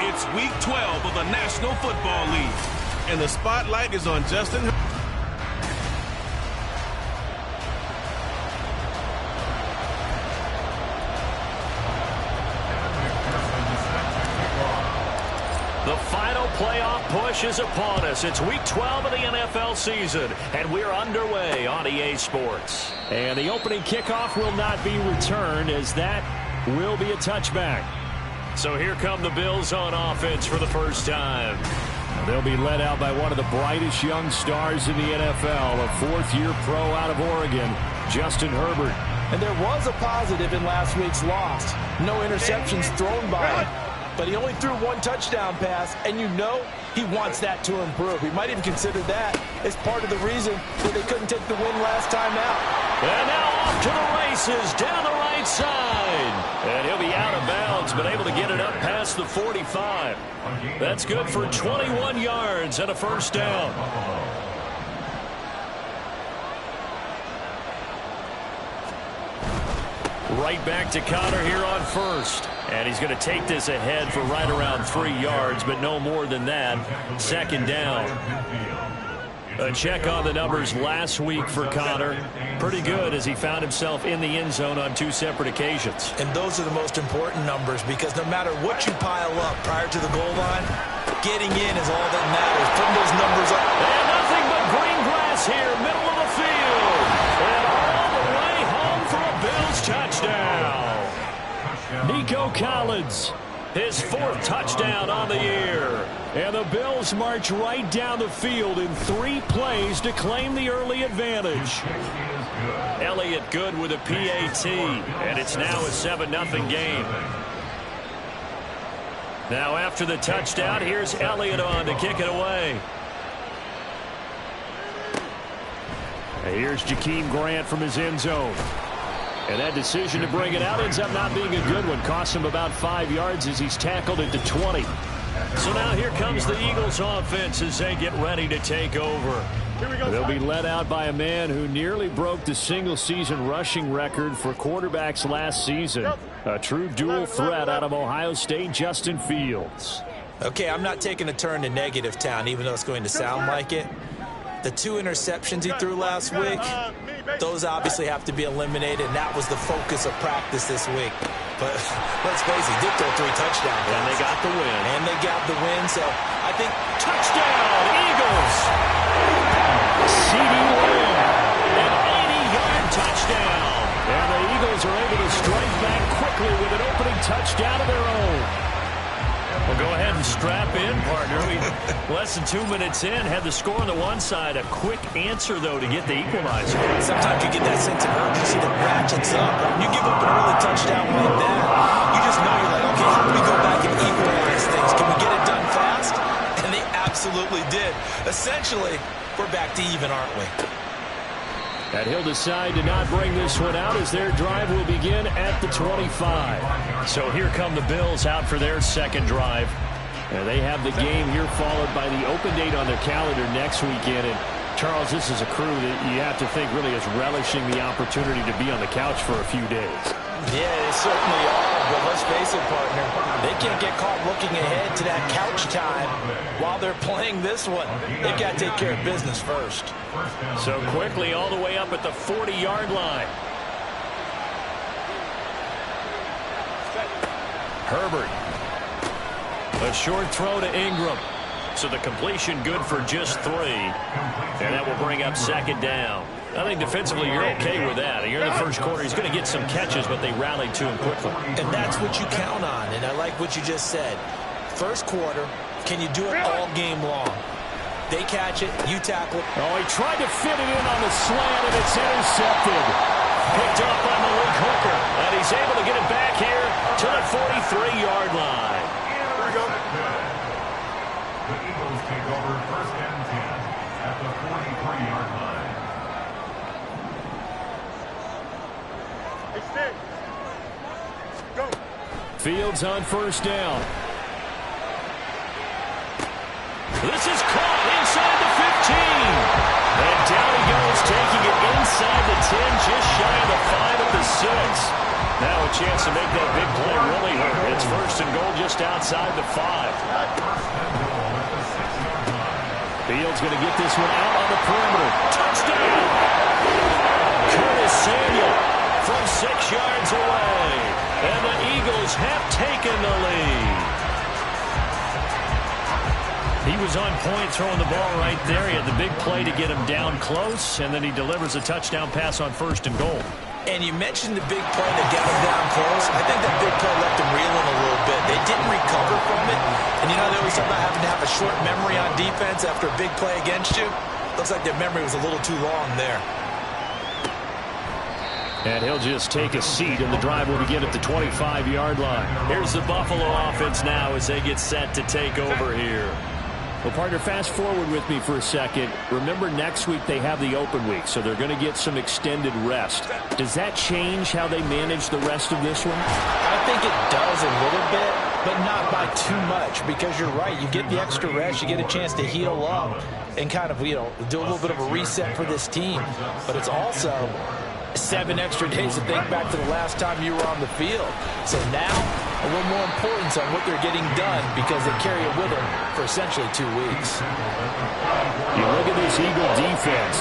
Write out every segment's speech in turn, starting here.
It's Week 12 of the National Football League, and the spotlight is on Justin Herbert. The final playoff push is upon us. It's Week 12 of the NFL season, and we're underway on EA Sports. And the opening kickoff will not be returned, as that will be a touchback. So here come the Bills on offense for the first time. They'll be led out by one of the brightest young stars in the NFL, a fourth-year pro out of Oregon, Justin Herbert. And there was a positive in last week's loss. No interceptions thrown by him. But he only threw one touchdown pass, and you know he wants that to improve. He might even consider that as part of the reason why they couldn't take the win last time out. And now off to the races down the right side. And he'll be out of bounds, but able to get it up past the 45. That's good for 21 yards and a first down. Right back to Connor here on first. And he's going to take this ahead for right around 3 yards, but no more than that. Second down. A check on the numbers last week for Connor. Pretty good as he found himself in the end zone on 2 separate occasions. And those are the most important numbers, because no matter what you pile up prior to the goal line, getting in is all that matters. Putting those numbers up. And nothing but green grass here, middle of the field. And all the way home for a Bills touchdown. Nico Collins, his 4th touchdown on the year. And the Bills march right down the field in 3 plays to claim the early advantage. Elliott good with a PAT, and it's now a 7-0 game. Now after the touchdown, here's Elliott on to kick it away. And here's Jakeem Grant from his end zone. And that decision to bring it out ends up not being a good one. Cost him about 5 yards as he's tackled into 20. So now here comes the Eagles offense as they get ready to take over. They'll be led out by a man who nearly broke the single-season rushing record for quarterbacks last season. A true dual threat out of Ohio State, Justin Fields. Okay, I'm not taking a turn to negative town, even though it's going to sound like it. The 2 interceptions he threw last week, those obviously have to be eliminated, and that was the focus of practice this week. But let's face it, he did throw 3 touchdowns. And they got the win. And they got the win, so I think... Touchdown, Eagles! CeeDee Lamb, an 80-yard touchdown. And the Eagles are able to strike back quickly with an opening touchdown of their own. Well, go ahead and strap in, partner. Less than 2 minutes in, had the score on the one side. A quick answer, though, to get the equalizer. Sometimes you get that sense of urgency that ratchets up. When you give up an early touchdown like that, you just know you're like, okay, how do we go back and equalize things? Can we get it done fast? And they absolutely did. Essentially, we're back to even, aren't we? And he'll decide to not bring this one out as their drive will begin at the 25. So here come the Bills out for their second drive. And they have the game here followed by the open date on their calendar next weekend. And Charles, this is a crew that you have to think really is relishing the opportunity to be on the couch for a few days. Yeah, they certainly are. But let's face it, partner, they can't get caught looking ahead to that couch time while they're playing this one. They've got to take care of business first. So quickly all the way up at the 40-yard line. Herbert. A short throw to Ingram. So the completion good for just 3. And that will bring up second down. I think defensively you're okay with that. You're in the first quarter. He's going to get some catches, but they rallied to him quickly. And that's what you count on. And I like what you just said. First quarter, can you do it all game long? They catch it, you tackle it. Oh, he tried to fit it in on the slant, and it's intercepted. Picked up by Malik Hooker, and he's able to get it back here to the 43-yard line. Here we go. The Eagles take over 1st and 10 at the 43-yard line. Go. Fields on 1st down. This is caught inside the 15. And down he goes, taking it inside the 10, just shy of the 5 at the 6. Now a chance to make that big play really hurt. It's 1st and goal just outside the 5. Fields going to get this one out on the perimeter. Touchdown! Curtis Samuel from 6 yards away. And the Eagles have taken the lead. He was on point throwing the ball right there. He had the big play to get him down close, and then he delivers a touchdown pass on 1st and goal. And you mentioned the big play to get him down close. I think that big play left him reeling a little bit. They didn't recover from it. And you know, they always talk about having to have a short memory on defense after a big play against you. Looks like their memory was a little too long there. And he'll just take a seat, and the drive will begin at the 25-yard line. Here's the Buffalo offense now as they get set to take over here. Well, partner, fast forward with me for a second. Remember, next week they have the open week, so they're going to get some extended rest. Does that change how they manage the rest of this one? I think it does a little bit, but not by too much, because you're right. You get the extra rest. You get a chance to heal up and kind of, you know, do a little bit of a reset for this team. But it's also 7 extra days to think back to the last time you were on the field. So now, a little more importance on what they're getting done because they carry it with them for essentially 2 weeks. You look at this Eagle defense.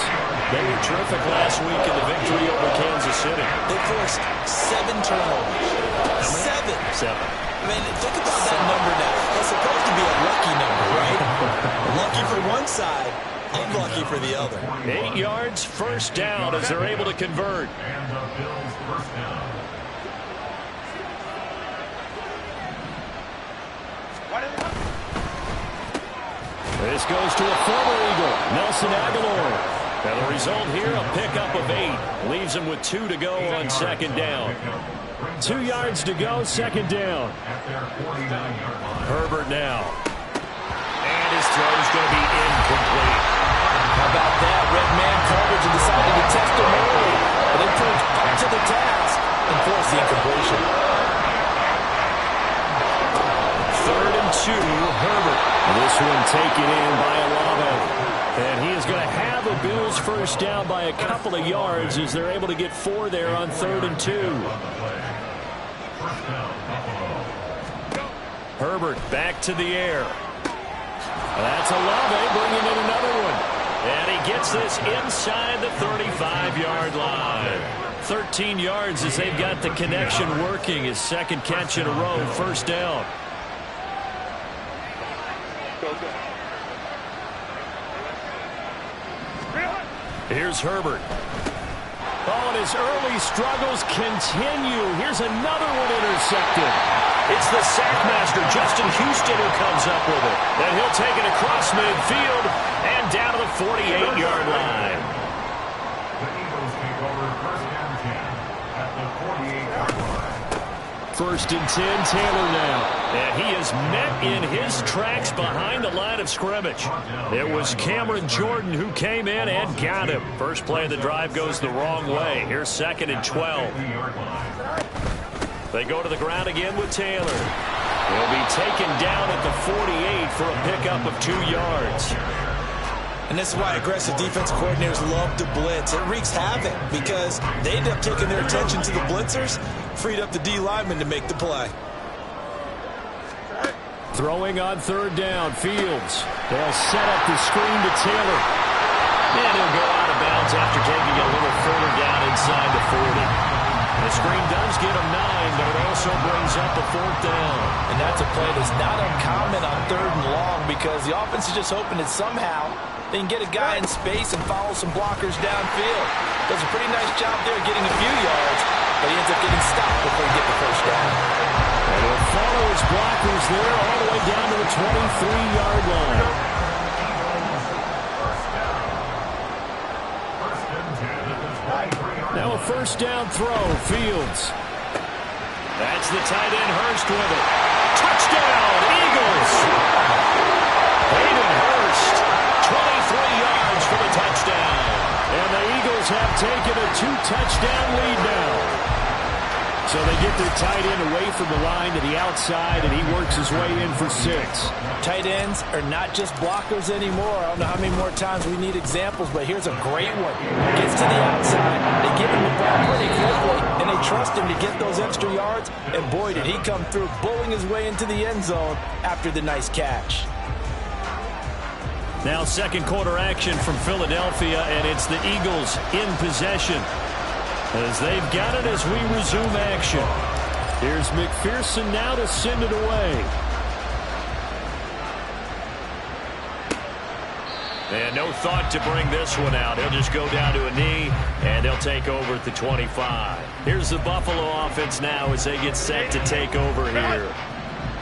They were terrific last week in the victory over Kansas City. They forced 7 turnovers. 7. I mean, think about that number now. It's supposed to be a lucky number, right? Lucky for one side, unlucky for the other. 8 yards, 1st down as they're able to convert. And the Bills' 1st down. This goes to a former Eagle, Nelson Aguilar. And the result here, a pickup of 8. Leaves him with 2 to go on 2nd down. 2 yards to go, 2nd down. Herbert now. And his throw's going to be incomplete. How about that? Red man coverage and decided to test him early. But they proved up to the task and forced the incompletion. 3rd and 2, Herbert. This one taken in by Olave. And he is going to have a Bills 1st down by a couple of yards as they're able to get 4 there on 3rd and 2. Herbert back to the air. That's Olave bringing in another one. And he gets this inside the 35-yard line. 13 yards as they've got the connection working. His 2nd catch in a row, 1st down. Here's Herbert. Oh, and his early struggles continue. Here's another one intercepted. It's the sackmaster, Justin Houston, who comes up with it. And he'll take it across midfield and down to the 48-yard line. The Eagles take over 1st and 10 at the 48-yard line. 1st and 10, Taylor now. And he is met in his tracks behind the line of scrimmage. It was Cameron Jordan who came in and got him. First play of the drive goes the wrong way. Here's 2nd and 12. They go to the ground again with Taylor. He'll be taken down at the 48 for a pickup of 2 yards. And this is why aggressive defensive coordinators love to blitz. It wreaks havoc because they end up taking their attention to the blitzers, freed up the D lineman to make the play. Throwing on 3rd down, Fields. They'll set up the screen to Taylor. And he'll go out of bounds after taking a little further down inside the 40. The screen does get him 9, but it also brings up a 4th down. And that's a play that's not uncommon on 3rd and long because the offense is just hoping that somehow they can get a guy in space and follow some blockers downfield. Does a pretty nice job there getting a few yards, but he ends up getting stopped before he gets the 1st down. And he'll follow his blockers there all the way down to the 23-yard line. first down throw. Fields. That's the tight end, Hurst, with it. Touchdown, Eagles. Hayden Hurst, 23 yards for the touchdown. And the Eagles have taken a 2-touchdown lead now. So they get their tight end away from the line to the outside, and he works his way in for 6. Tight ends are not just blockers anymore. I don't know how many more times we need examples, but here's a great one. Gets to the outside, they give him the ball pretty quickly, and they trust him to get those extra yards. And boy, did he come through, bowling his way into the end zone after the nice catch. Now second quarter action from Philadelphia, and it's the Eagles in possession, as they've got it as we resume action. Here's McPherson now to send it away. And no thought to bring this one out. He'll just go down to a knee, and they'll take over at the 25. Here's the Buffalo offense now as they get set to take over here.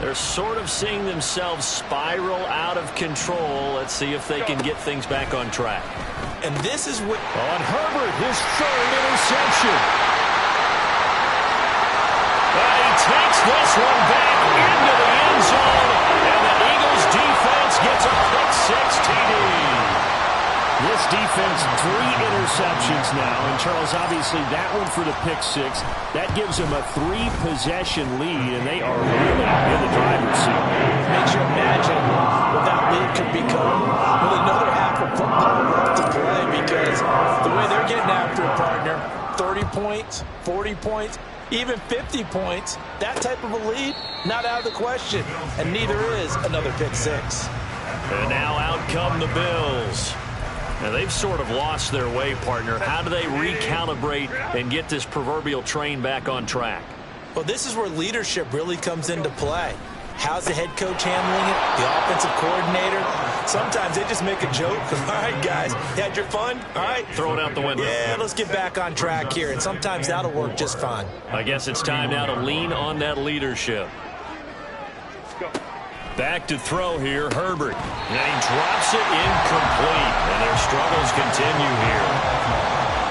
They're sort of seeing themselves spiral out of control. Let's see if they can get things back on track. And this is what... On Herbert, his third interception. And he takes this one back into the end zone, and the Eagles defense gets a quick 6 TD. This defense, 3 interceptions now, and Charles, obviously that one for the pick 6. That gives them a 3-possession lead, and they are really in the driver's seat. Makes you imagine what that lead could become with another half of football left to play, because the way they're getting after it, partner, 30 points, 40 points, even 50 points, that type of a lead, not out of the question, and neither is another pick 6. And now out come the Bills. Now, they've sort of lost their way, partner. How do they recalibrate and get this proverbial train back on track? Well, this is where leadership really comes into play. How's the head coach handling it? The offensive coordinator? Sometimes they just make a joke. All right, guys, you had your fun? All right. Throw it out the window. Yeah, let's get back on track here. And sometimes that'll work just fine. I guess it's time now to lean on that leadership. Back to throw here, Herbert. And he drops it incomplete. And their struggles continue here.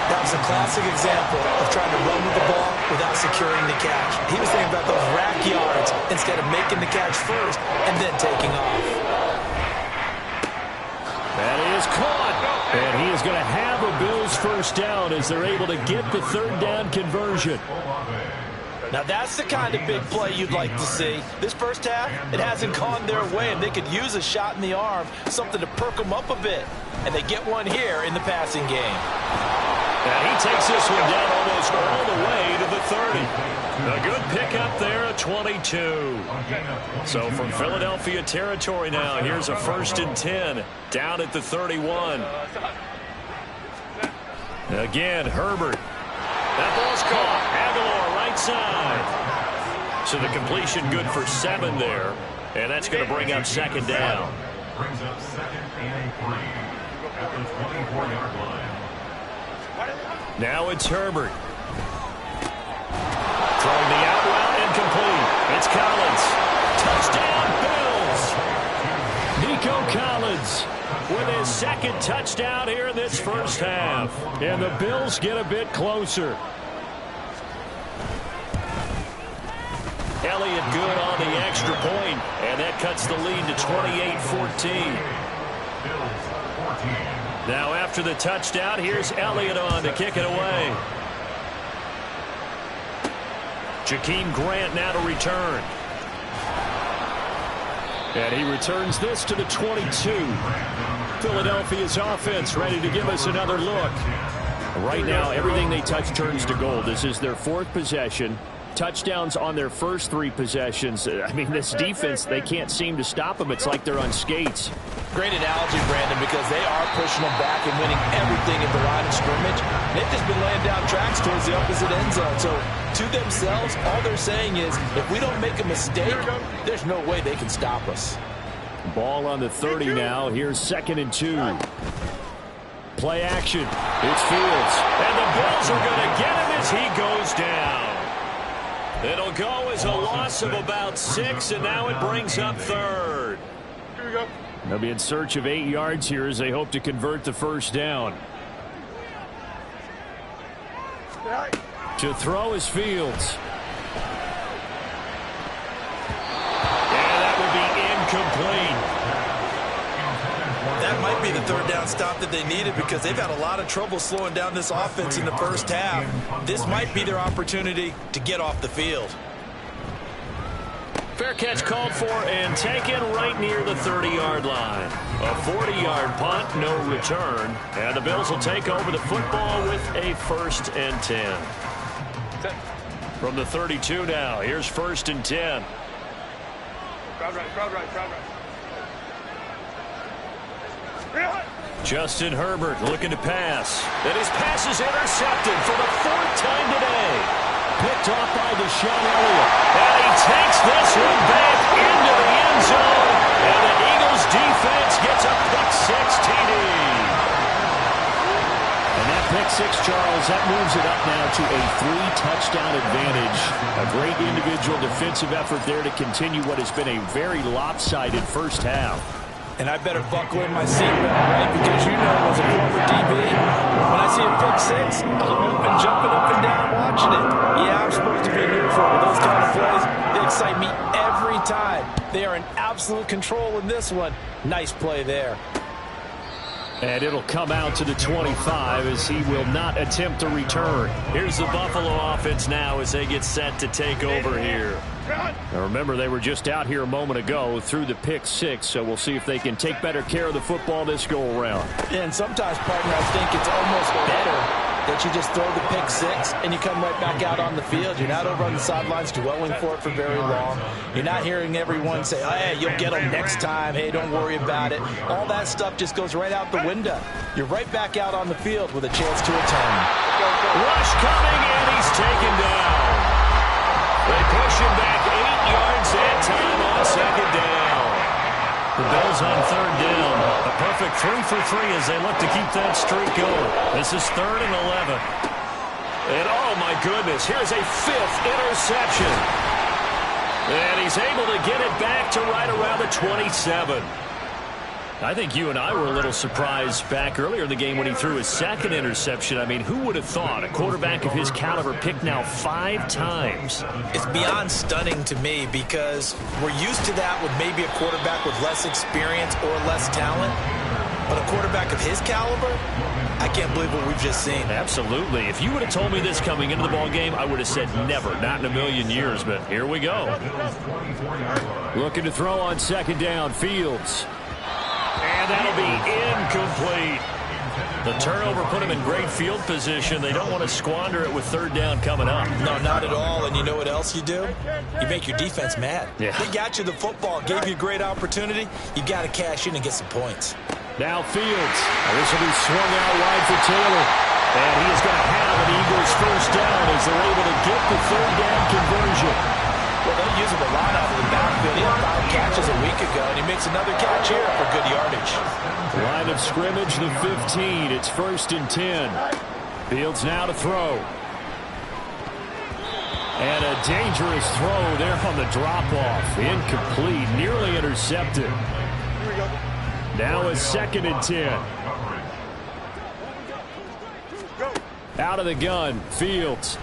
That was a classic example of trying to run with the ball without securing the catch. He was thinking about those rack yards instead of making the catch first and then taking off. That is caught. And he is going to have a Bills first down as they're able to get the third down conversion. Now, that's the kind of big play you'd like to see. This first half, it hasn't gone their way, and they could use a shot in the arm, something to perk them up a bit. And they get one here in the passing game. And he takes this one down almost all the way to the 30. A good pickup there, a 22. So from Philadelphia territory now, here's a 1st and 10 down at the 31. Again, Herbert. That ball's caught. Aguilar right side. So the completion good for 7 there. And that's going to bring up 2nd down. Brings up 2nd and 3 at the 24-yard line. Now it's Herbert. Throwing the out route incomplete. It's Collins. Touchdown, Bills. Nico Collins with his 2nd touchdown here in this first half. And the Bills get a bit closer. Elliott good on the extra point, and that cuts the lead to 28-14. Now after the touchdown, here's Elliott on to kick it away. Jakeem Grant now to return. And he returns this to the 22. Philadelphia's offense ready to give us another look. Right now, everything they touch turns to gold. This is their 4th possession. Touchdowns on their first 3 possessions. I mean, this defense, they can't seem to stop them. It's like they're on skates. Great analogy, Brandon, because they are pushing them back and winning everything at the line of scrimmage. They've just been laying down tracks towards the opposite end zone. So, to themselves, all they're saying is, if we don't make a mistake, there's no way they can stop us. Ball on the 30 now. Here's 2nd and 2. Play action. It's Fields. And the Bills are going to get him as he goes down. It'll go as a loss of about 6, and now it brings up 3rd. Here we go. They'll be in search of 8 yards here as they hope to convert the first down. To throw is Fields. Incomplete. That might be the third down stop that they needed because they've had a lot of trouble slowing down this offense in the first half. This might be their opportunity to get off the field. Fair catch called for and taken right near the 30-yard line. A 40-yard punt, no return. And the Bills will take over the football with a 1st and 10. From the 32 now, here's 1st and 10. Crowd right. Justin Herbert looking to pass. And his pass is intercepted for the 4th time today. Picked off by Deshaun Elliott. And he takes this one back into the end zone. And the Eagles defense gets a pick-6 TD. And that pick-6, Charles, that moves it up now to a 3-touchdown advantage. A great individual defensive effort there to continue what has been a very lopsided first half. And I better buckle in my seatbelt, right? Because you know, as a former DB, when I see a pick-6, I'm jumping up and down watching it. Yeah, I'm supposed to be neutral, but those kind of plays, they excite me every time. They are in absolute control in this one. Nice play there. And it'll come out to the 25 as he will not attempt to return. Here's the Buffalo offense now as they get set to take over here. Now remember, they were just out here a moment ago through the pick-6, so we'll see if they can take better care of the football this go-around. And sometimes, partner, I think it's almost better that you just throw the pick-6 and you come right back out on the field. You're not over on the sidelines dwelling for it for very long. You're not hearing everyone say, oh, hey, you'll get them next time. Hey, don't worry about it. All that stuff just goes right out the window. You're right back out on the field with a chance to return. Rush coming, and he's taken down. They push him back 8 yards that time on 2nd down. The Bills on 3rd down. A perfect 3 for 3 as they look to keep that streak going. This is 3rd and 11. And oh my goodness, here's a 5th interception. And he's able to get it back to right around the 27. I think you and I were a little surprised back earlier in the game when he threw his 2nd interception. I mean, who would have thought a quarterback of his caliber picked now 5 times? It's beyond stunning to me because we're used to that with maybe a quarterback with less experience or less talent. But a quarterback of his caliber, I can't believe what we've just seen. Absolutely. If you would have told me this coming into the ball game, I would have said never, not in a million years. But here we go. Looking to throw on 2nd down, Fields. And that'll be incomplete. The turnover put him in great field position. They don't want to squander it with 3rd down coming up. No, not at all. And you know what else you do? You make your defense mad. Yeah. They got you the football, gave you a great opportunity. You got to cash in and get some points. Now Fields. This will be swung out wide for Taylor. And he is going to have an Eagles 1st down as they're able to get the 3rd down conversion. Well, they use him a lot out of the backfield. He had 5 catches a week ago, and he makes another catch here for good yardage. Line of scrimmage, the 15. It's 1st and 10. Fields now to throw. And a dangerous throw there on the drop-off. Incomplete, nearly intercepted. Now a 2nd and 10. Out of the gun, Fields.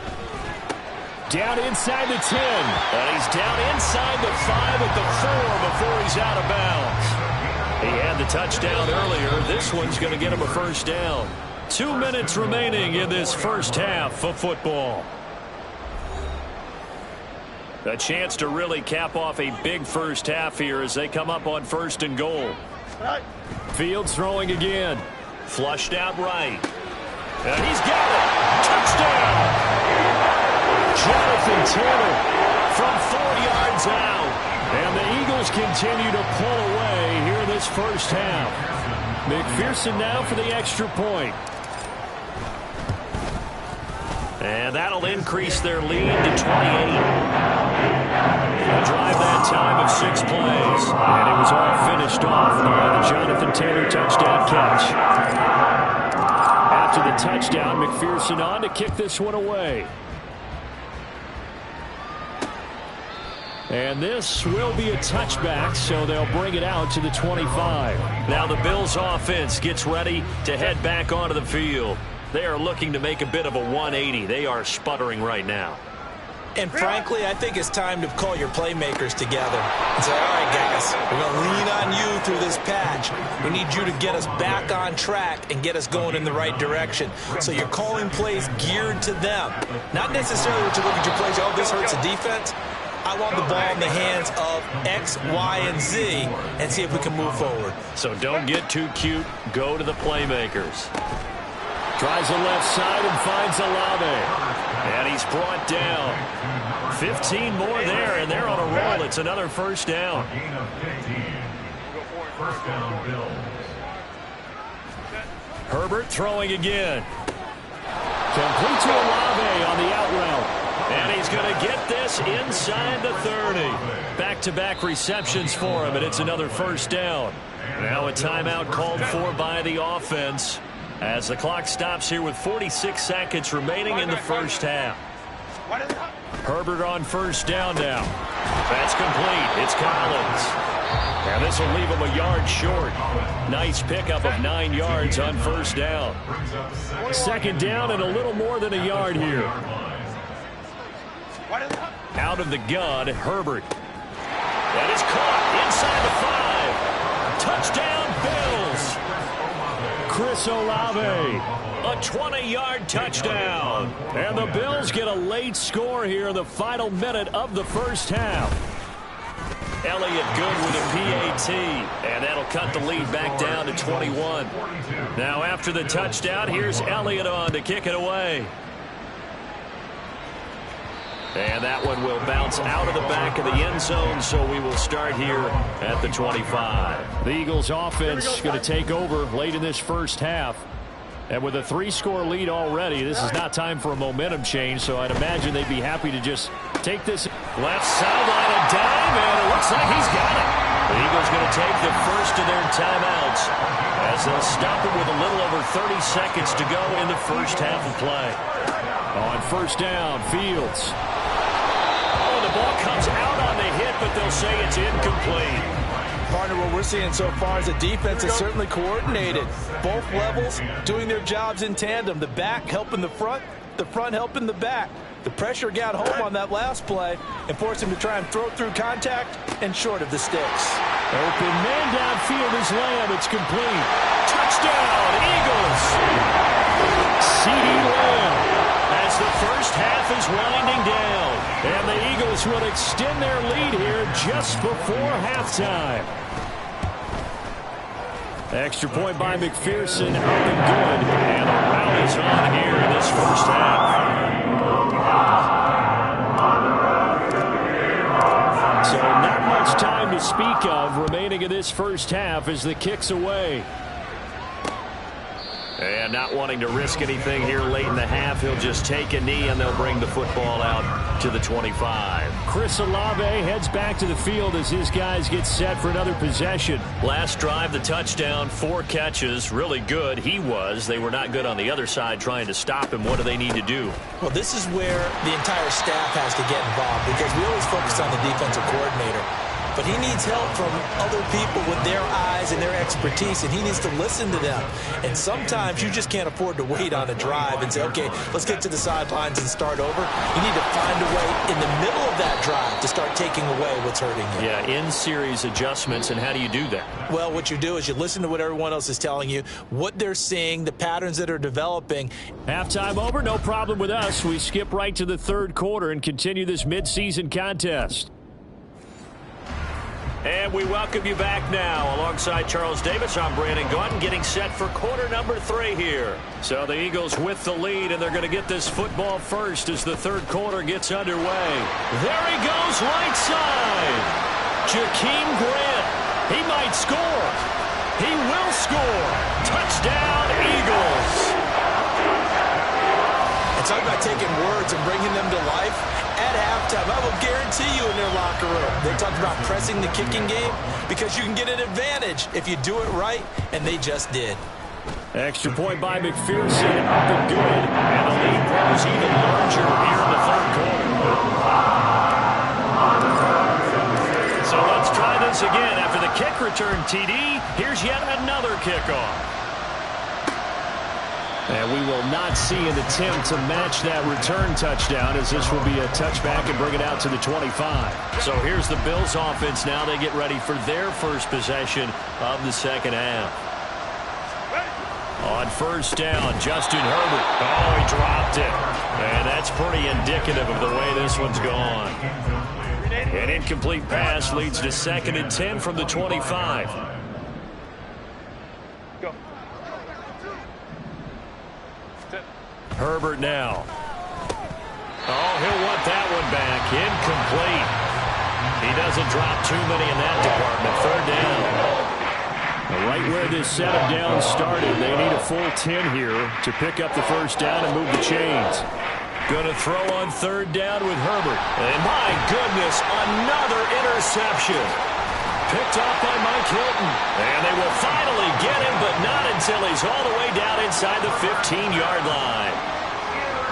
Down inside the 10. And he's down inside the 5 at the 4 before he's out of bounds. He had the touchdown earlier. This one's going to get him a 1st down. 2 minutes remaining in this first half of football. A chance to really cap off a big first half here as they come up on 1st and goal. Fields throwing again. Flushed out right. And he's got it. Touchdown. Jonathan Taylor from 4 yards out. And the Eagles continue to pull away here in this first half. McPherson now for the extra point. And that'll increase their lead to 28. They'll drive that time of 6 plays. And it was all finished off by the Jonathan Taylor touchdown catch. After the touchdown, McPherson on to kick this one away. And this will be a touchback, so they'll bring it out to the 25. Now the Bills offense gets ready to head back onto the field. They are looking to make a bit of a 180. They are sputtering right now. And frankly, I think it's time to call your playmakers together and say, all right, guys, we're going to lean on you through this patch. We need you to get us back on track and get us going in the right direction. So you're calling plays geared to them. Not necessarily what you look at your plays, oh, this hurts the defense. I want the ball in the hands of X, Y, and Z and see if we can move forward. So don't get too cute. Go to the playmakers. Tries the left side and finds Olave. And he's brought down. 15 more there, and they're on a roll. It's another first down. First down, Bills. Herbert throwing again. Complete to Olave on the out route. And he's going to get this inside the 30. Back-to-back receptions for him, and it's another first down. Now a timeout called for by the offense as the clock stops here with 46 seconds remaining in the first half. Herbert on first down now. That's complete. It's Collins. And this will leave him a yard short. Nice pickup of 9 yards on first down. Second down and a little more than a yard here. Out of the gun, Herbert. That is caught inside the 5. Touchdown, Bills. Chris Olave, a 20-yard touchdown. And the Bills get a late score here in the final minute of the first half. Elliott good with a PAT, and that'll cut the lead back down to 21. Now after the touchdown, here's Elliott on to kick it away. And that one will bounce out of the back of the end zone, so we will start here at the 25. The Eagles offense going to take over late in this first half. And with a 3-score lead already, this is not time for a momentum change, so I'd imagine they'd be happy to just take this left sideline a dime, and it looks like he's got it. The Eagles going to take the first of their timeouts as they'll stop it with a little over 30 seconds to go in the first half of play. On first down, Fields. The ball comes out on the hit, but they'll say it's incomplete. Partner, what we're seeing so far is the defense is certainly coordinated. Both levels doing their jobs in tandem. The back helping the front helping the back. The pressure got home on that last play and forced him to try and throw through contact and short of the sticks. Open man downfield is Lamb. It's complete. Touchdown, Eagles. CeeDee Lamb. As the first half is winding down. And the Eagles will extend their lead here just before halftime. Extra point by McPherson, up and good. And the round is on here in this first half. So not much time to speak of remaining in this first half as the kick's away. And not wanting to risk anything here late in the half, he'll just take a knee and they'll bring the football out to the 25. Chris Olave heads back to the field as his guys get set for another possession. Last drive, the touchdown, 4 catches, really good. He was. They were not good on the other side trying to stop him. What do they need to do? Well, this is where the entire staff has to get involved because we always focus on the defensive coordinator. But he needs help from other people with their eyes and their expertise, and he needs to listen to them. And sometimes you just can't afford to wait on a drive and say, okay, let's get to the sidelines and start over. You need to find a way in the middle of that drive to start taking away what's hurting you. Yeah, in-series adjustments, and how do you do that? Well, what you do is you listen to what everyone else is telling you, what they're seeing, the patterns that are developing. Halftime over, no problem with us. We skip right to the third quarter and continue this midseason contest. And we welcome you back now. Alongside Charles Davis, I'm Brandon Gaudin, getting set for quarter number 3 here. So the Eagles with the lead, and they're going to get this football first as the third quarter gets underway. There he goes, right side. Jakeem Grant. He might score. He will score. Touchdown, Eagles. It's all about taking words and bringing them to life. At halftime, I will guarantee you in their locker room, they talked about pressing the kicking game because you can get an advantage if you do it right, and they just did. Extra point by McPherson, up and good, and the lead grows even larger here in the third quarter. So let's try this again. After the kick return TD, here's yet another kickoff. And we will not see an attempt to match that return touchdown, as this will be a touchback and bring it out to the 25. So here's the Bills offense now. They get ready for their first possession of the second half. On first down, Justin Herbert. Oh, he dropped it. And that's pretty indicative of the way this one's gone. An incomplete pass leads to 2nd and 10 from the 25. Go. Herbert now. Oh, he'll want that one back. Incomplete. He doesn't drop too many in that department. 3rd down. Right where this set of downs started, they need a full 10 here to pick up the first down and move the chains. Going to throw on 3rd down with Herbert. And my goodness, another interception. Picked off by Mike Hilton. And they will finally get him, but not until he's all the way down inside the 15-yard line.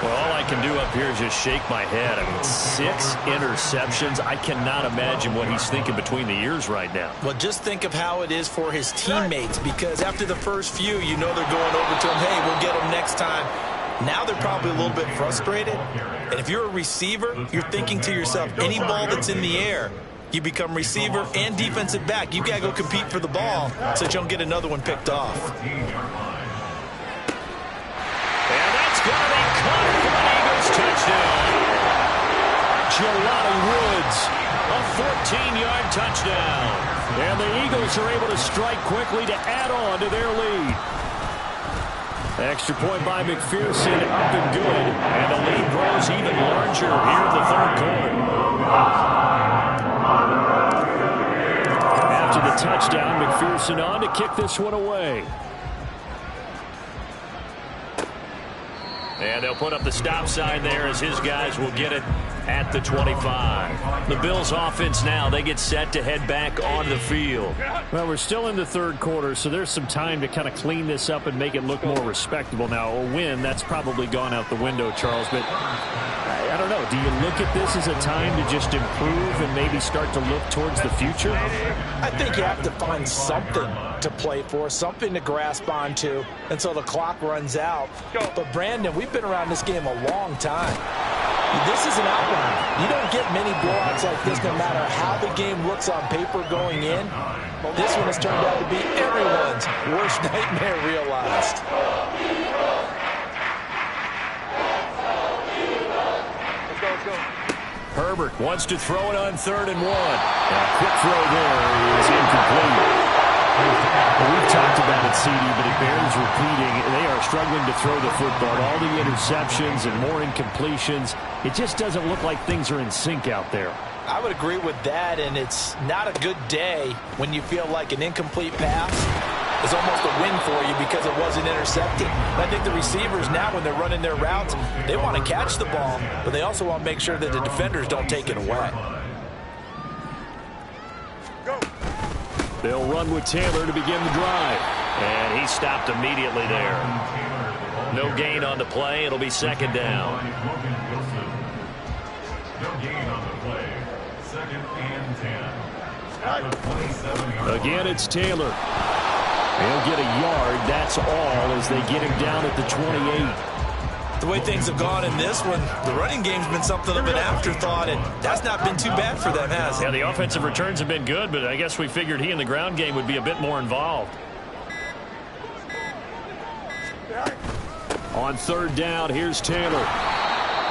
Well, all I can do up here is just shake my head. I mean, 6 interceptions. I cannot imagine what he's thinking between the ears right now. Well, just think of how it is for his teammates, because after the first few, you know they're going over to him, hey, we'll get him next time. Now they're probably a little bit frustrated. And if you're a receiver, you're thinking to yourself, any ball that's in the air, you become receiver and defensive back. You got to go compete for the ball so that you don't get another one picked off. And that's going to be caught for an Eagles touchdown. Jelani Woods, a 14-yard touchdown. And the Eagles are able to strike quickly to add on to their lead. Extra point by McPherson, up and good. And the lead grows even larger here in the 3rd quarter. After the touchdown, McPherson on to kick this one away. And they'll put up the stop sign there as his guys will get it at the 25. The Bills offense now, they get set to head back on the field. Well, we're still in the 3rd quarter, so there's some time to kind of clean this up and make it look more respectable. Now, a win, that's probably gone out the window, Charles, but I don't know. Do you look at this as a time to just improve and maybe start to look towards the future? I think you have to find something to play for, something to grasp onto until the clock runs out. But, Brandon, we've been around this game a long time. This is an outlier. You don't get many blowouts like this no matter how the game looks on paper going in. This one has turned out to be everyone's worst nightmare realized. Let's go. Herbert wants to throw it on 3rd and 1. And a quick throw there is incomplete. Well, we've talked about it, CD, but it bears repeating. They are struggling to throw the football. All the interceptions and more incompletions. It just doesn't look like things are in sync out there. I would agree with that, and it's not a good day when you feel like an incomplete pass is almost a win for you because it wasn't intercepted. And I think the receivers now, when they're running their routes, they want to catch the ball, but they also want to make sure that the defenders don't take it away. They'll run with Taylor to begin the drive. And he stopped immediately there. No gain on the play. It'll be 2nd down. No gain on the play. 2nd and 10. Again, it's Taylor. He'll get a yard. That's all as they get him down at the 28. The way things have gone in this one, the running game's been something of an afterthought, and that's not been too bad for them, has it? Yeah, the offensive returns have been good, but I guess we figured he in the ground game would be a bit more involved. On 3rd down, here's Taylor.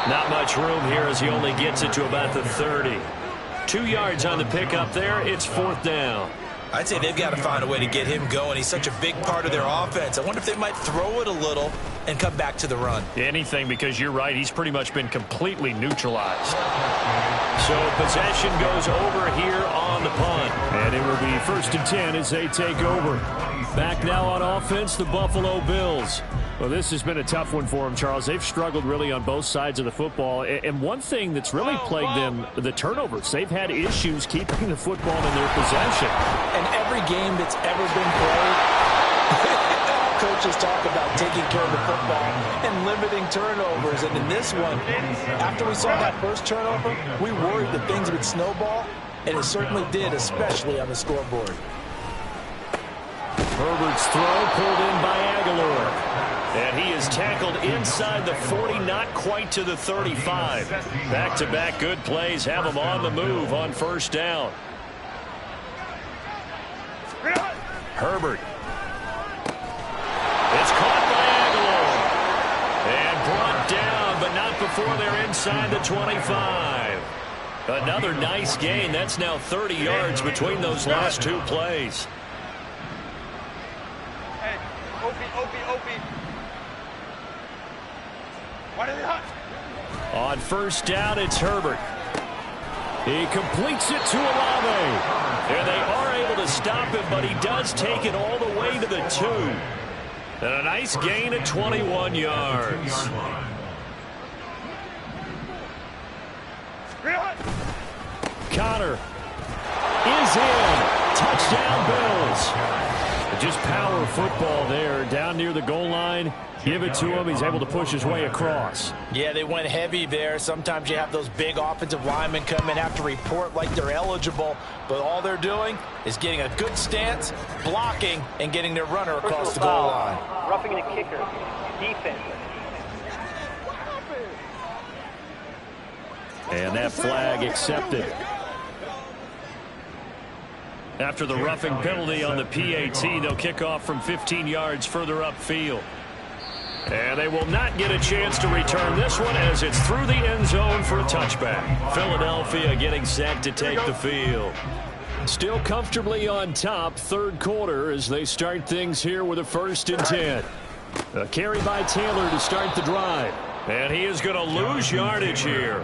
Not much room here as he only gets it to about the 30. 2 yards on the pickup there. It's 4th down. I'd say they've got to find a way to get him going. He's such a big part of their offense. I wonder if they might throw it a little and come back to the run. Anything, because you're right. He's pretty much been completely neutralized. So possession goes over here on the punt. And it will be 1st and 10 as they take over. Back now on offense, the Buffalo Bills. Well, this has been a tough one for them, Charles. They've struggled really on both sides of the football. And one thing that's really plagued them, the turnovers. They've had issues keeping the football in their possession. And every game that's ever been played, coaches talk about taking care of the football and limiting turnovers. And in this one, after we saw that first turnover, we worried that things would snowball, and it certainly did, especially on the scoreboard. Herbert's throw pulled in by Aguilar. And he is is tackled inside the 40, not quite to the 35. Back-to-back good plays have him on the move on first down. Herbert. It's caught by Aguilar. And brought down, but not before they're inside the 25. Another nice gain. That's now 30 yards between those last two plays. Hey, OP. What is it? On first down, it's Herbert. He completes it to Olave. And they are able to stop him, but he does take it all the way to the 2. And a nice gain at 21 yards. Connor is in. Touchdown, Bills. Just power football there down near the goal line. Give it to him. He's able to push his way across. Yeah, they went heavy there. Sometimes you have those big offensive linemen come in, have to report like they're eligible, but all they're doing is getting a good stance, blocking, and getting their runner across the goal line. Roughing the kicker. Defense. And that flag accepted. After the roughing penalty on the PAT, they'll kick off from 15 yards further upfield. And they will not get a chance to return this one as it's through the end zone for a touchback. Philadelphia getting set to take the field. Still comfortably on top, third quarter as they start things here with a 1st and 10. A carry by Taylor to start the drive. And he is going to lose yardage here.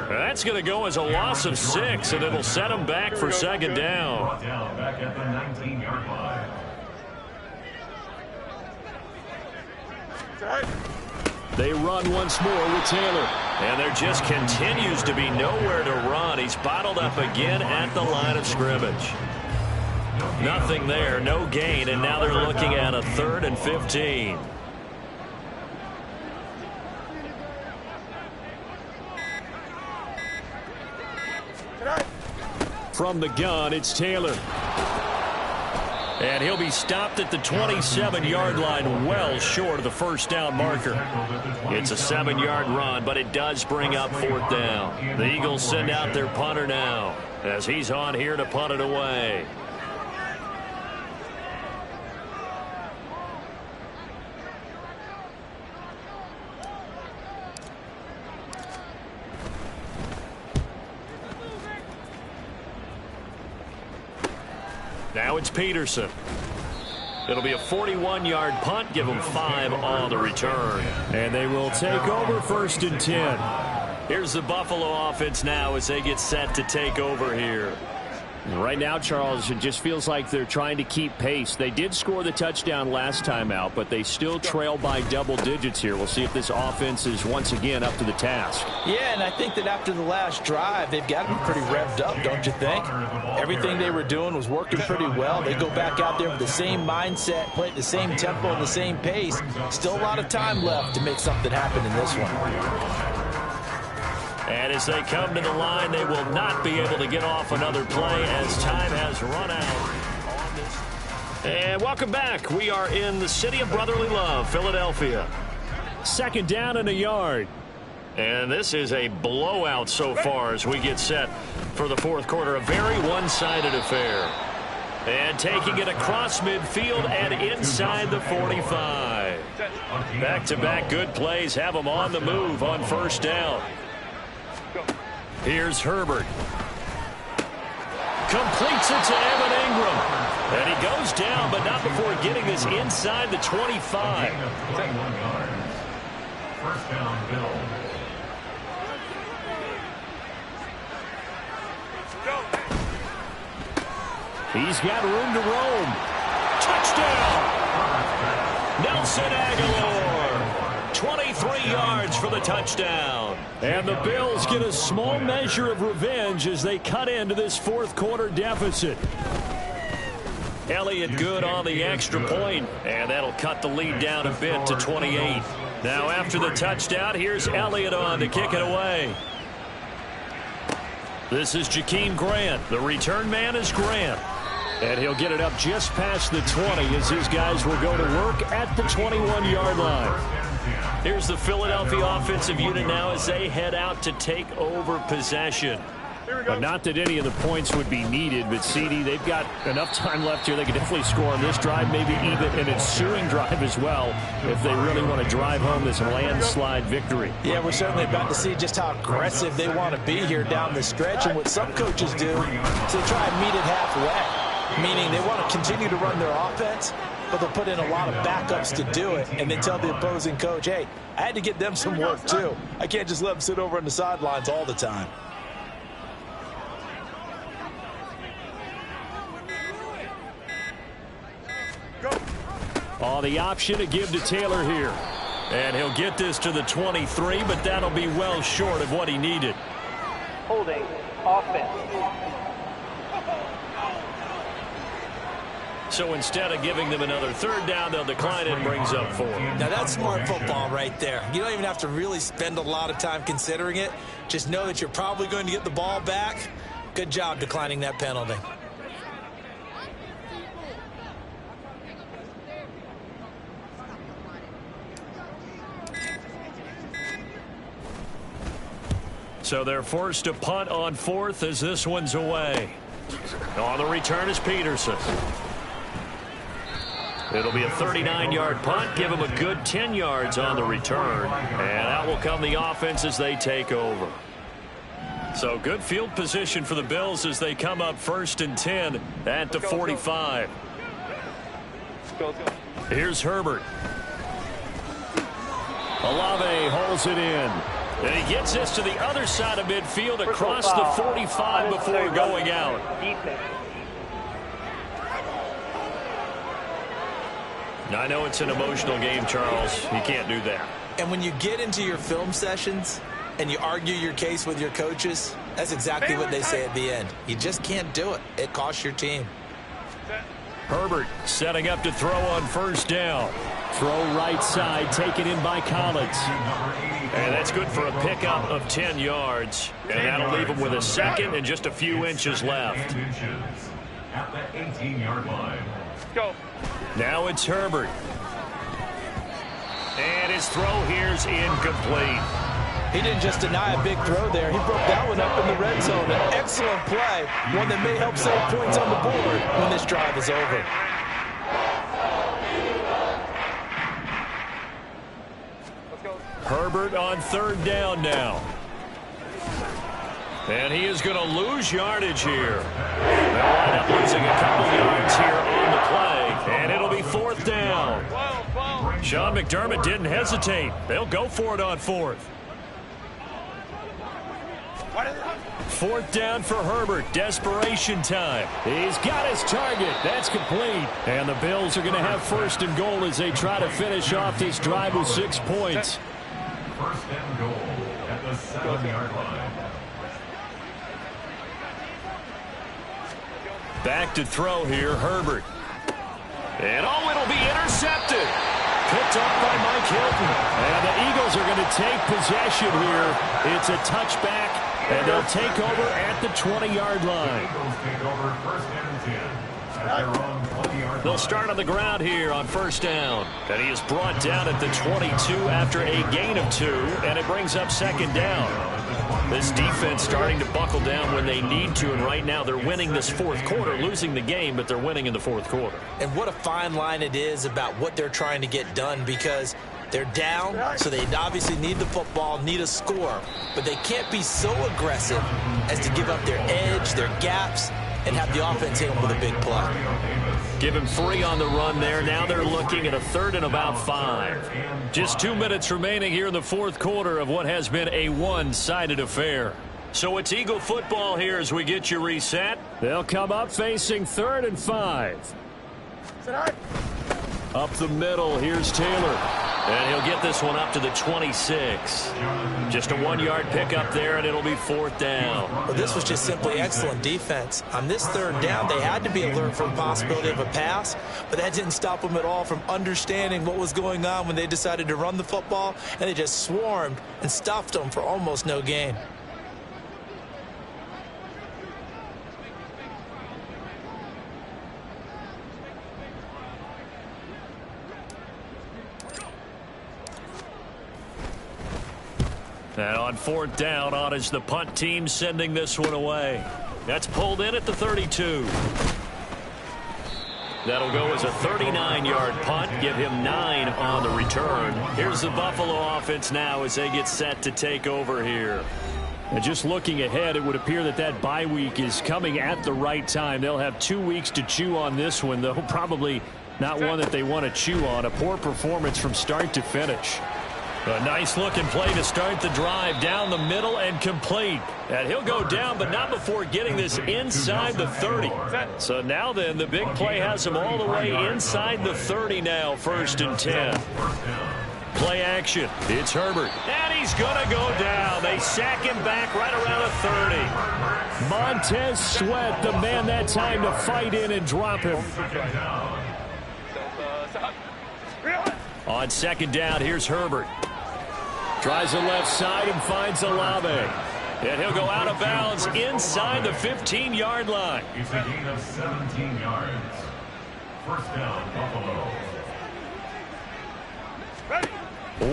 That's going to go as a loss of 6, and it'll set him back for second down. Back at the 19-yard line. They run once more with Taylor. And there just continues to be nowhere to run. He's bottled up again at the line of scrimmage. Nothing there, no gain, and now they're looking at a 3rd and 15. From the gun, it's Taylor. And he'll be stopped at the 27-yard line, well short of the first down marker. It's a 7-yard run, but it does bring up 4th down. The Eagles send out their punter now as he's on here to punt it away. Now it's Peterson. It'll be a 41-yard punt. Give them 5 on the return. And they will take over 1st and 10. Here's the Buffalo offense now as they get set to take over here. Right now, Charles, it just feels like they're trying to keep pace. They did score the touchdown last time out, but they still trail by double digits here. We'll see if this offense is once again up to the task. Yeah, and I think that after the last drive, they've got them pretty revved up, don't you think? Everything they were doing was working pretty well. They go back out there with the same mindset, play at the same tempo and the same pace. Still a lot of time left to make something happen in this one. And as they come to the line, they will not be able to get off another play as time has run out. And welcome back. We are in the city of brotherly love, Philadelphia. 2nd down and a yard. And this is a blowout so far as we get set for the 4th quarter. A very one-sided affair. And taking it across midfield and inside the 45. Back-to-back good plays have them on the move on first down. Here's Herbert. Completes it to Evan Ingram. And he goes down, but not before getting this inside the 25. 21 yards. First down, Bill. He's got room to roam. Touchdown! Nelson Aguilar. 23 yards for the touchdown. And the Bills get a small measure of revenge as they cut into this 4th quarter deficit. Elliott good on the extra point, and that'll cut the lead down a bit to 28. Now after the touchdown, here's Elliott on to kick it away. This is Jakeem Grant. The return man is Grant. And he'll get it up just past the 20 as his guys will go to work at the 21-yard line. Here's the Philadelphia offensive unit now as they head out to take over possession. But not that any of the points would be needed, but CD, they've got enough time left here. They can definitely score on this drive, maybe even an ensuing drive as well, if they really want to drive home this landslide victory. Yeah, we're certainly about to see just how aggressive they want to be here down the stretch. And what some coaches do is they try and meet it halfway, meaning they want to continue to run their offense, but they'll put in a lot of backups to do it, and they tell the opposing coach, hey, I had to get them some work too. I can't just let them sit over on the sidelines all the time. Oh, the option to give to Taylor here. And he'll get this to the 23, but that'll be well short of what he needed. Holding. Offense. So instead of giving them another third down, they'll decline it, brings up 4. Now, that's smart football right there. You don't even have to really spend a lot of time considering it. Just know that you're probably going to get the ball back. Good job declining that penalty. So they're forced to punt on 4th as this one's away. On the return is Peterson. It'll be a 39-yard punt. Give them a good 10 yards on the return. And out will come the offense as they take over. So good field position for the Bills as they come up 1st and 10 at the 45. Here's Herbert. Olave holds it in. And he gets this to the other side of midfield across the 45 before going out. Now, I know it's an emotional game, Charles. You can't do that. And when you get into your film sessions and you argue your case with your coaches, that's exactly what they say at the end. You just can't do it. It costs your team. Herbert setting up to throw on 1st down. Throw right side, taken in by Collins. And that's good for a pickup of 10 yards. And that'll leave him with a second and just a few inches left. At the 18-yard line. Go. Now it's Herbert. And his throw here's incomplete. He didn't just deny a big throw there. He broke that one up in the red zone. An excellent play, one that may help save points on the board when this drive is over. Herbert on 3rd down now. And he is going to lose yardage here. They'll wind up losing a couple yards here on the play. And it'll be 4th down. Sean McDermott didn't hesitate. They'll go for it on 4th. 4th down for Herbert. Desperation time. He's got his target. That's complete. And the Bills are going to have 1st and goal as they try to finish off this drive with 6 points. 1st and goal at the 7-yard line. Back to throw here, Herbert. And oh, it'll be intercepted. Picked up by Mike Hilton. And the Eagles are going to take possession here. It's a touchback, and they'll take over at the 20-yard line. Eagles take over 1st and 10 at their own 20-yard line. They'll start on the ground here on 1st down. And he is brought down at the 22 after a gain of 2, and it brings up 2nd down. This defense starting to buckle down when they need to, and right now they're winning this 4th quarter, losing the game, but they're winning in the 4th quarter. And what a fine line it is about what they're trying to get done, because they're down, so they obviously need the football, need a score, but they can't be so aggressive as to give up their edge, their gaps, and have the offense hit them with a big play. Give him 3 on the run there. Now they're looking at a 3rd and about 5. Just 2 minutes remaining here in the 4th quarter of what has been a one-sided affair. So it's Eagle football here as we get you reset. They'll come up facing 3rd and 5. Up the middle, here's Taylor. And he'll get this one up to the 26. Just a 1-yard pickup there, and it'll be 4th down. Well, this was just simply excellent defense. On this 3rd down, they had to be alert for the possibility of a pass, but that didn't stop them at all from understanding what was going on when they decided to run the football, and they just swarmed and stuffed them for almost no gain. And on 4th down, on is the punt team sending this one away. That's pulled in at the 32. That'll go as a 39-yard punt, give him 9 on the return. Here's the Buffalo offense now as they get set to take over here. And just looking ahead, it would appear that that bye week is coming at the right time. They'll have 2 weeks to chew on this one, though probably not one that they want to chew on. A poor performance from start to finish. A nice-looking play to start the drive down the middle and complete. And he'll go down, but not before getting this inside the 30. So now then, the big play has him all the way inside the 30 now, 1st and 10. Play action. It's Herbert. And he's going to go down. They sack him back right around the 30. Montez Sweat, the man that time to fight in and drop him. On 2nd down, here's Herbert. Tries the left side and finds Olave. And he'll go out of bounds inside the 15-yard line. It's a gain of 17 yards. 1st down, Buffalo.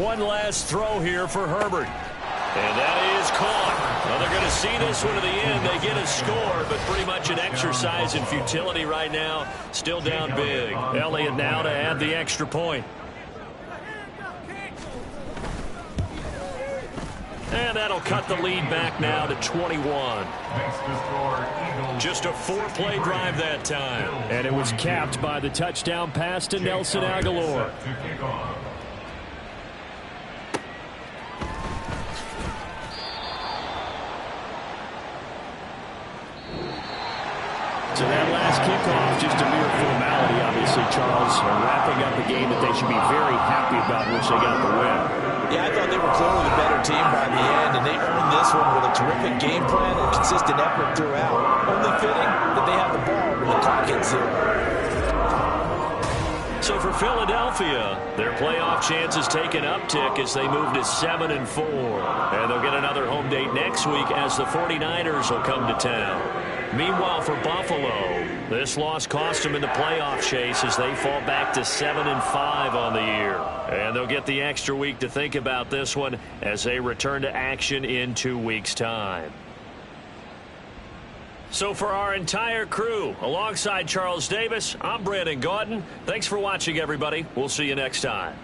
One last throw here for Herbert. And that is caught. Well, they're going to see this one to the end. They get a score, but pretty much an exercise in futility right now. Still down big. Elliott now to add the extra point. And that'll cut the lead back now to 21. Just a 4-play drive that time. And it was capped by the touchdown pass to Nelson Aguilar. So that last kickoff, just a mere formality, obviously, Charles, wrapping up a game that they should be very happy about, which they got the win. Yeah, I thought they were clearly the better team by the end, and they earned this one with a terrific game plan and consistent effort throughout. Only fitting that they have the ball when the clock hits 0. So for Philadelphia, their playoff chances take an uptick as they move to 7-4. And they'll get another home date next week as the 49ers will come to town. Meanwhile, for Buffalo, this loss cost them in the playoff chase as they fall back to 7-5 on the year. And they'll get the extra week to think about this one as they return to action in 2 weeks' time. So for our entire crew, alongside Charles Davis, I'm Brandon Gaudin. Thanks for watching, everybody. We'll see you next time.